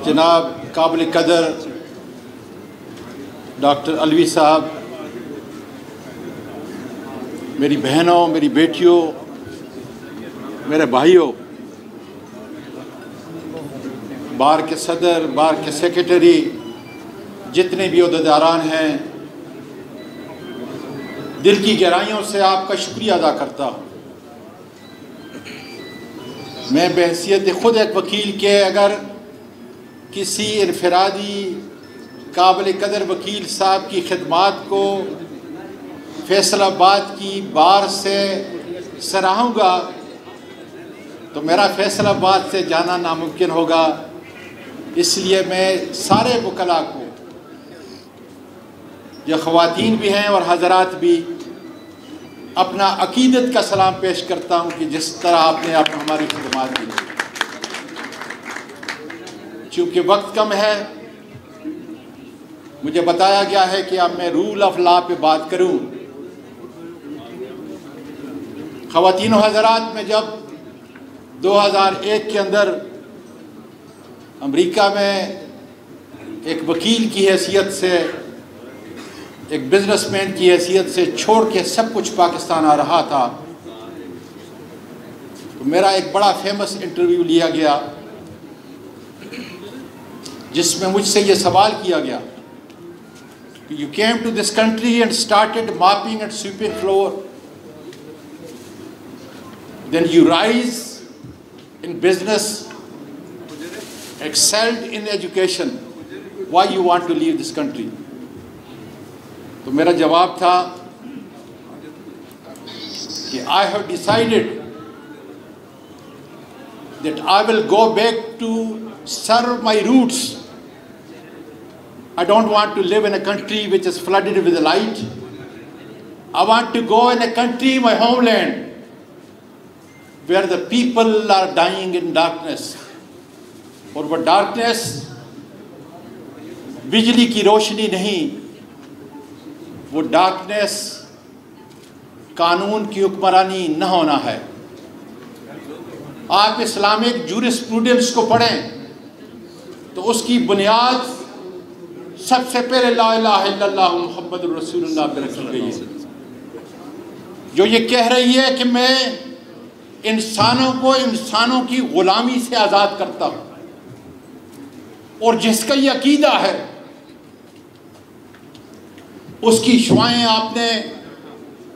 जनाब काबिल कदर डॉक्टर अलवी साहब, मेरी बहनों, मेरी बेटियों, मेरे भाइयों, बार के सदर, बार के सेक्रेटरी, जितने भी ओहदेदारान हैं, दिल की गहराइयों से आपका शुक्रिया अदा करता हूँ। मैं बहैसियत खुद एक वकील के अगर किसी इनफरादी काबिल कदर वकील साहब की खिदमात को फैसलाबाद की बार से सराहूँगा तो मेरा फैसलाबाद से जाना नामुमकिन होगा। इसलिए मैं सारे वकला को, जो ख़वातीन भी हैं और हज़रात भी, अपना अकीदत का सलाम पेश करता हूँ कि जिस तरह आपने हमारी खिदमत दी। चूँकि वक्त कम है, मुझे बताया गया है कि अब मैं रूल ऑफ लॉ पे बात करूँ। ख़वातीन और हज़रात, में जब 2001 के अंदर अमेरिका में एक वकील की हैसियत से, एक बिजनेसमैन की हैसियत से छोड़ के सब कुछ पाकिस्तान आ रहा था, तो मेरा एक बड़ा फेमस इंटरव्यू लिया गया जिसमें मुझसे ये सवाल किया गया कि you came to this country and started mopping and sweeping floor, then you rise in business, excelled in education, why you want to leave this country? तो मेरा जवाब था कि I have decided that I will go back to serve my roots. I don't want to live in a country which is flooded with light. I want to go in a country, my homeland, where the people are dying in darkness. और वह darkness बिजली की रोशनी नहीं, वो darkness कानून की हुक्मरानी न होना है। आप इस्लामिक जूरिस्प्रूडेंस को पढ़ें तो उसकी बुनियाद सबसे पहले ला इलाहा इल्लल्लाह मुहम्मदुर रसूलुल्लाह पे रखी गई है, जो ये कह रही है कि मैं इंसानों को इंसानों की गुलामी से आज़ाद करता हूँ। और जिसका ये अकीदा है उसकी शुआएं आपने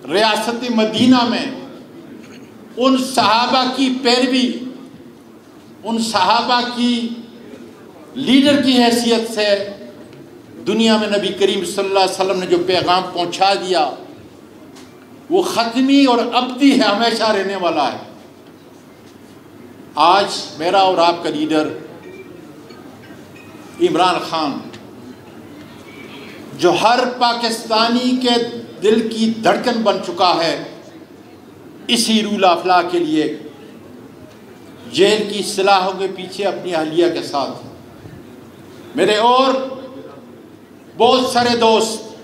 रियासत मदीना में उन सहाबा की पैरवी, उन सहाबा की लीडर की हैसियत से दुनिया में नबी करीम सल्लल्लाहु अलैहि वसल्लम ने जो पैगाम पहुंचा दिया वो ख़त्मी और अब्दी है, हमेशा रहने वाला है। आज मेरा और आपका लीडर इमरान खान, जो हर पाकिस्तानी के दिल की धड़कन बन चुका है, इसी रूल ऑफ लॉ के लिए जेल की सलाहों के पीछे अपनी अहलिया के साथ मेरे और बहुत सारे दोस्त,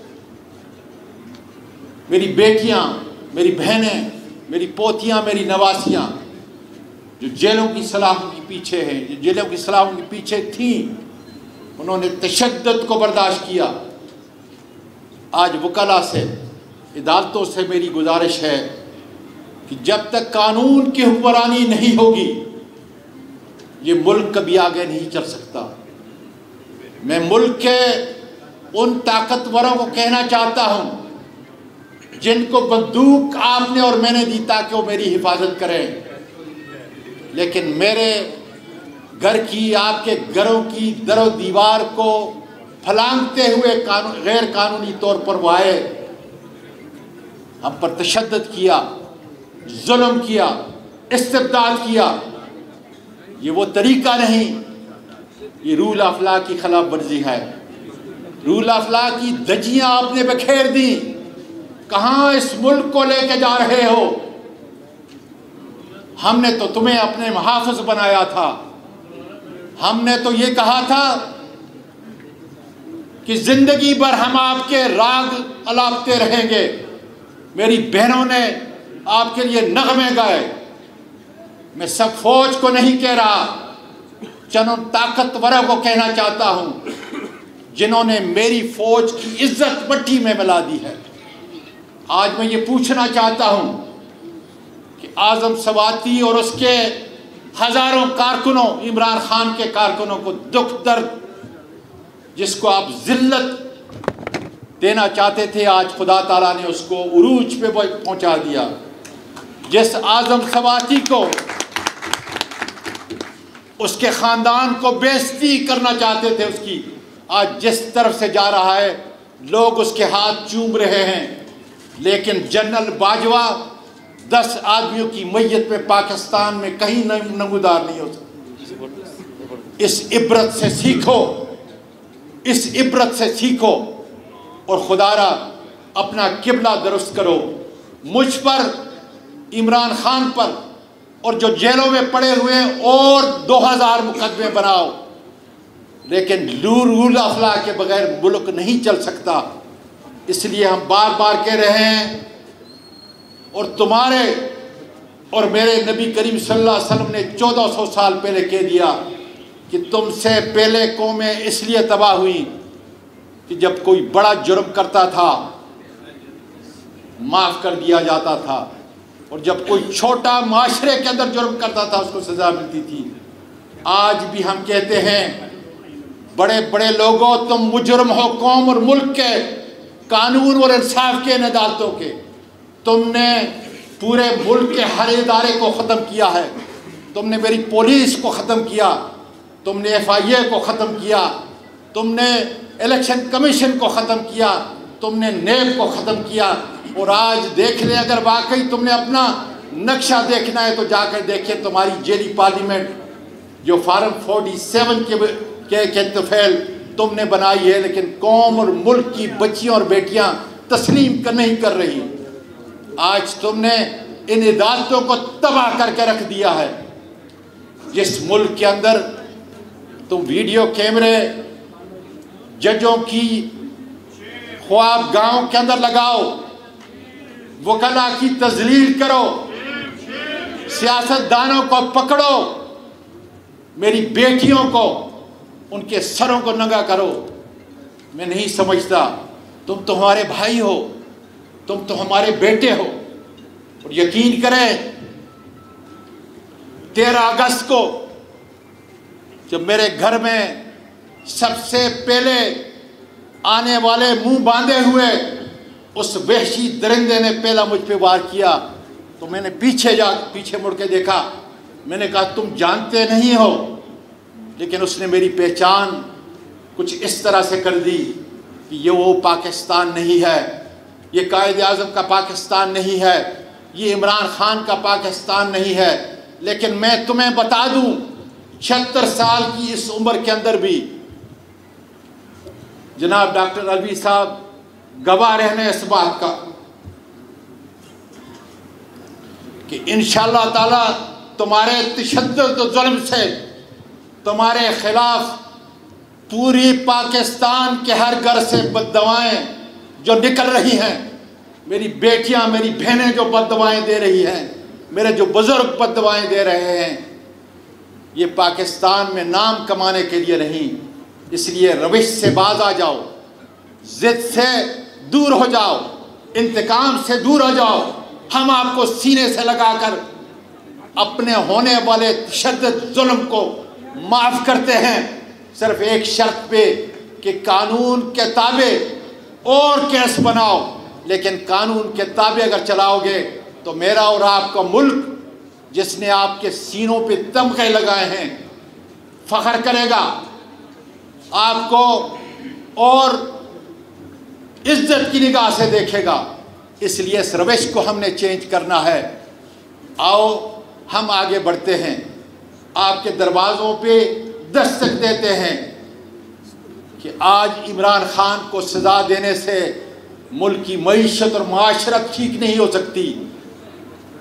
मेरी बेटियां, मेरी बहनें, मेरी पोतियां, मेरी नवासियां, जो जेलों की सलाहों के पीछे हैं, जो जेलों की सलाहों के पीछे थीं, उन्होंने तशद्दुद को बर्दाश्त किया। आज वकला से, अदालतों से मेरी गुजारिश है कि जब तक कानून की हुक्मरानी नहीं होगी ये मुल्क कभी आगे नहीं चल सकता। मैं मुल्क के उन ताकतवरों को कहना चाहता हूँ जिनको बंदूक आपने और मैंने दी ताकि वो मेरी हिफाजत करें, लेकिन मेरे घर की, आपके घरों की दरो दीवार को फलांगते हुए गैर कानूनी तौर पर वो आए, हम पर तशद्दुद किया, जुल्म किया, इस्तिबदाद किया। ये वो तरीका नहीं, ये रूल ऑफ लॉ की खिलाफ वर्जी है। रूल ऑफ लॉ की धज्जियां आपने बखेर दी। कहाँ इस मुल्क को लेके जा रहे हो? हमने तो तुम्हें अपने मुहाफ़िज़ बनाया था। हमने तो ये कहा था कि जिंदगी भर हम आपके राग अलापते रहेंगे। मेरी बहनों ने आपके लिए नगमे गाए। मैं सब फौज को नहीं कह रहा, चंद उन ताकतवरों को कहना चाहता हूँ जिन्होंने मेरी फौज की इज्जत मट्टी में मिला दी है। आज मैं ये पूछना चाहता हूँ कि आज़म सवाती और उसके हज़ारों कारकुनों, इमरान खान के कारकुनों को दुख दर्द जिसको आप जिल्लत देना चाहते थे, आज खुदा ताला ने उसको उरूज पे पहुंचा दिया। जिस आज़म सवाती को, उसके ख़ानदान को बेइज्जती करना चाहते थे उसकी, आज जिस तरफ से जा रहा है लोग उसके हाथ चूम रहे हैं। लेकिन जनरल बाजवा 10 आदमियों की मैयत पे पाकिस्तान में कहीं नमूदार नहीं हो सकती। इस इबरत से सीखो, इस इबरत से सीखो और खुदारा अपना किबला दुरुस्त करो। मुझ पर, इमरान खान पर और जो जेलों में पड़े हुए और 2000 मुकदमे बनाओ, लेकिन रूल अखला के बगैर मुल्क नहीं चल सकता। इसलिए हम बार बार कह रहे हैं, और तुम्हारे और मेरे नबी करीम सल्लल्लाहु अलैहि वसल्लम ने 1400 साल पहले कह दिया कि तुमसे पहले कौमें इसलिए तबाह हुई कि जब कोई बड़ा जुर्म करता था माफ़ कर दिया जाता था, और जब कोई छोटा माशरे के अंदर जुर्म करता था उसको सज़ा मिलती थी। आज भी हम कहते हैं, बड़े बड़े लोगों, तुम मुजरम हो कौम और मुल्क के, कानून और इंसाफ के अदालतों के। तुमने पूरे मुल्क के हर इदारे को ख़त्म किया है। तुमने मेरी पुलिस को ख़त्म किया, तुमने FIA को ख़त्म किया, तुमने इलेक्शन कमीशन को ख़त्म किया, तुमने नेब को ख़त्म किया। और आज देख ले, अगर वाकई तुमने अपना नक्शा देखना है तो जाकर देखिए, तुम्हारी जेली पार्लियामेंट जो फार्म 47 के तफैल तुमने बनाई है, लेकिन कौम और मुल्क की बच्चियां और बेटियां तस्लीम नहीं कर रही। आज तुमने इन इदालतों को तबाह करके रख दिया है। जिस मुल्क के अंदर तुम वीडियो कैमरे जजों की ख्वाब गांव के अंदर लगाओ, वकला की तजलील करो, सियासतदानों को पकड़ो, मेरी बेटियों को, उनके सरों को नंगा करो। मैं नहीं समझता, तुम तो हमारे भाई हो, तुम तो हमारे बेटे हो। और यकीन करें, 13 अगस्त को जब मेरे घर में सबसे पहले आने वाले मुंह बांधे हुए उस वहशी दरिंदे ने पहला मुझ पे वार किया, तो मैंने पीछे मुड़ के देखा। मैंने कहा, तुम जानते नहीं हो, लेकिन उसने मेरी पहचान कुछ इस तरह से कर दी कि ये वो पाकिस्तान नहीं है, ये कायद आज़म का पाकिस्तान नहीं है, ये इमरान खान का पाकिस्तान नहीं है। लेकिन मैं तुम्हें बता दूं, 76 साल की इस उम्र के अंदर भी जनाब डॉक्टर अलवी साहब गवाह रहने इस बात का कि इंशाअल्लाह ताला तुम्हारे तशद्दुद और जुल्म से तुम्हारे खिलाफ पूरी पाकिस्तान के हर घर से बददुआएं जो निकल रही हैं, मेरी बेटियां, मेरी बहनें जो बददुआएं दे रही हैं, मेरे जो बुजुर्ग बददुआएं दे रहे हैं, ये पाकिस्तान में नाम कमाने के लिए नहीं। इसलिए रविश से बाज आ जाओ, जिद से दूर हो जाओ, इंतकाम से दूर हो जाओ। हम आपको सीने से लगाकर अपने होने वाले तशद्दुद जुल्म को माफ़ करते हैं, सिर्फ एक शर्त पे कि कानून के ताबे और केस बनाओ। लेकिन कानून के ताबे अगर चलाओगे तो मेरा और आपका मुल्क, जिसने आपके सीनों पे तमगे लगाए हैं, फख्र करेगा, आपको और इज्जत की निगाह से देखेगा। इसलिए इस रविश को हमने चेंज करना है। आओ हम आगे बढ़ते हैं, आपके दरवाज़ों पे दस्तक देते हैं कि आज इमरान खान को सज़ा देने से मुल्क की मईशत और माशरत ठीक नहीं हो सकती,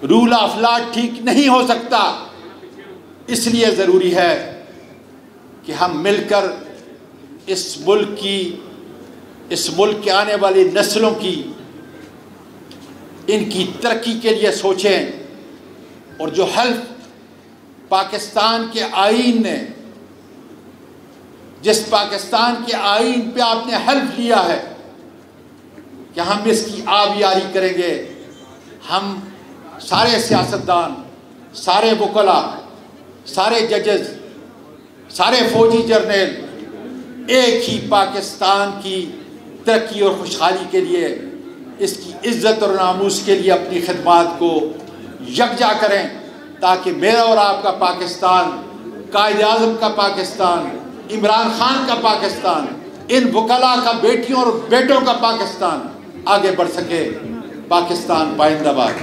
रूल ऑफ लॉ ठीक नहीं हो सकता। इसलिए ज़रूरी है कि हम मिलकर इस मुल्क के आने वाली नस्लों की, इनकी तरक्की के लिए सोचें। और जो हल्फ पाकिस्तान के आईन ने जिस पाकिस्तान के आईन पे आपने हल्फ लिया है कि हम इसकी आबियारी करेंगे, हम सारे सियासतदान, सारे वकला, सारे जजेस, सारे फौजी जर्नल एक ही पाकिस्तान की तरक्की और खुशहाली के लिए, इसकी इज़्ज़त और नामूस के लिए अपनी खिदमात को यकजा करें, ताकि मेरा और आपका पाकिस्तान, कायद आज़म का पाकिस्तान, इमरान खान का पाकिस्तान, इन वकला का बेटियों और बेटों का पाकिस्तान आगे बढ़ सके। पाकिस्तान पाइंदाबाद।